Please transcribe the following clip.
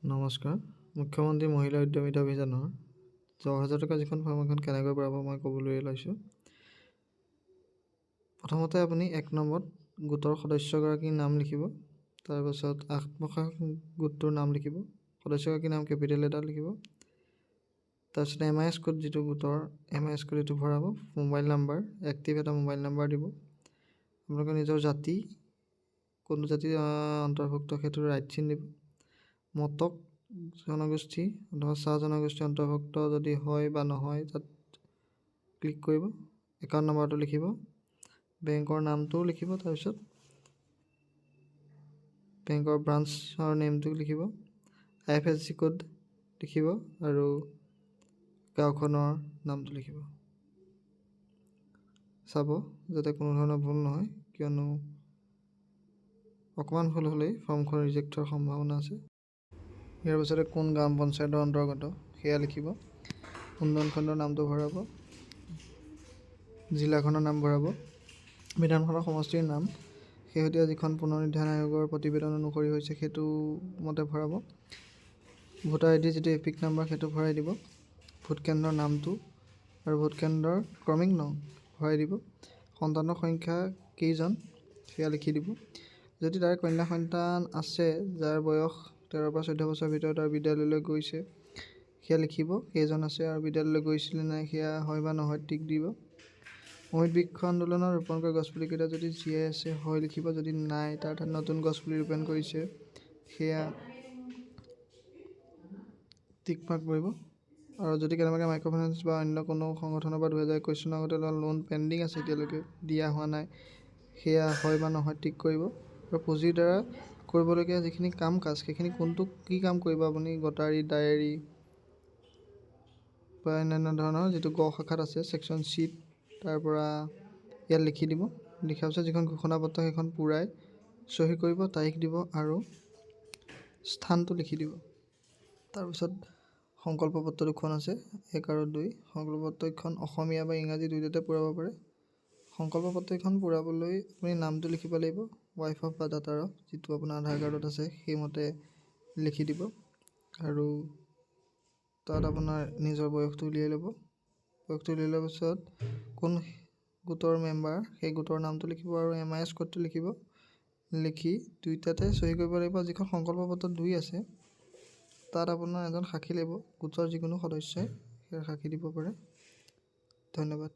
নমস্কাৰ। মুখ্যমন্ত্ৰী মহিলা উদ্যমিতা অভিযানৰ 10,000 টকা যিখন ফৰ্ম এখন কেনেকৈ পূৰাব মই ক'বলৈ লৈছোঁ। প্ৰথমতে আপুনি 1 নম্বৰত গোটৰ সদস্যগৰাকীৰ নাম লিখিব। তাৰপাছত আত্মসহায়ক গোটটোৰ নাম লিখিব। সদস্যগৰাকীৰ নাম কেপিটেল লেটাৰত লিখিব। তাৰপিছত MIS কোড যিটো গোটৰ MIS কোড এইটো ভৰাব। মোবাইল নাম্বাৰ, এক্টিভ এটা মোবাইল নাম্বাৰ দিব। আপোনালোকৰ নিজৰ জাতি, কোনটো জাতি অন্তৰ্ভুক্ত সেইটো ৰাইট চিন দিব। মটক জনগোষ্ঠী অথবা চাহ জনগোষ্ঠী অন্তৰ্ভুক্ত যদি হয় বা নহয় তাত ক্লিক কৰিব। একাউণ্ট নম্বৰটো লিখিব, বেংকৰ নামটোও লিখিব, তাৰপিছত বেংকৰ ব্ৰাঞ্চৰ নেমটো লিখিব, IFSC কোড লিখিব আৰু গাঁওখনৰ নামটো লিখিব। চাব যাতে কোনো ধৰণৰ ভুল নহয়, কিয়নো অকণমান ভুল হ'লেই ফৰ্মখন ৰিজেক্ট হোৱাৰ সম্ভাৱনা আছে। ইয়াৰ পিছতে কোন গ্ৰাম পঞ্চায়তৰ অন্তৰ্গত সেয়া লিখিব। উন্নয়ন খণ্ডৰ নামটো ভৰাব, জিলাখনৰ নাম ভৰাব, বিধানসভা সমষ্টিৰ নাম, শেহতীয়া যিখন পুনৰ নিৰ্ধাৰণ আয়োগৰ প্ৰতিবেদন অনুসৰি হৈছে সেইটো মতে ভৰাব। ভোটাৰ ID যিটো এপিক নাম্বাৰ সেইটো ভৰাই দিব। ভোট কেন্দ্ৰৰ নামটো আৰু ভোট কেন্দ্ৰৰ ক্ৰমিক নং ভৰাই দিব। সন্তানৰ সংখ্যা কেইজন সেয়া লিখি দিব। যদি তাৰ কন্যা সন্তান আছে যাৰ বয়স 13 পৰা 14 বছৰৰ ভিতৰত আৰু বিদ্যালয়লৈ গৈছে সেয়া লিখিব, কেইজন আছে আৰু বিদ্যালয়লৈ গৈছিলে নাই সেয়া হয় বা নহয় টিক দিব। অমিত বৃক্ষ আন্দোলনত ৰোপণ কৰা গছপুলিকেইটা যদি জীয়াই আছে হয় লিখিব, যদি নাই তাৰ ঠাইত নতুন গছপুলি ৰোপণ কৰিছে সেয়া টিক মাৰ্ক কৰিব। আৰু যদি কেনেবাকৈ মাইক্ৰ' ফাইনেন্স বা অন্য কোনো সংগঠনৰ পৰা 2021 চনৰ আগতে লোন পেণ্ডিং আছে এতিয়ালৈকে দিয়া হোৱা নাই সেয়া হয় বা নহয় টিক কৰিব। আৰু পুঁজিৰ দ্বাৰা কৰিবলগীয়া যিখিনি কাম কাজ সেইখিনি কোনটো কি কাম কৰিব আপুনি গটাৰী ডায়েৰী বা অন্যান্য ধৰণৰ যিটো গ শাখাত আছে ছেকশ্যন C তাৰ পৰা ইয়াত লিখি দিব। লিখাৰ পিছত যিখন ঘোষণাপত্ৰ সেইখন পূৰাই চহী কৰিব, তাৰিখ দিব আৰু স্থানটো লিখি দিব। তাৰপিছত সংকল্প পত্ৰ দুখন আছে 1 আৰু 2। সংকল্প পত্ৰখন অসমীয়া বা ইংৰাজী দুয়োটাতে পূৰাব পাৰে। সংকল্প পত্ৰখন পূৰাবলৈ আপুনি নামটো লিখিব লাগিব, ৱাইফ অফ বা ডাটাৰ অফ, যিটো আপোনাৰ আধাৰ কাৰ্ডত আছে সেইমতে লিখি দিব আৰু তাত আপোনাৰ নিজৰ বয়সটো উলিয়াই ল'ব। বয়সটো উলিয়াই লোৱাৰ পিছত কোন গোটৰ মেম্বাৰ সেই গোটৰ নামটো লিখিব আৰু MIS কোডটো লিখিব। লিখি দুইটাতে চহী কৰিব লাগিব। যিখন সংকল্প পত্ৰত 2 আছে তাত আপোনাৰ এজন সাক্ষী লাগিব, গোটৰ যিকোনো সদস্যই সেই সাক্ষী দিব পাৰে। ধন্যবাদ।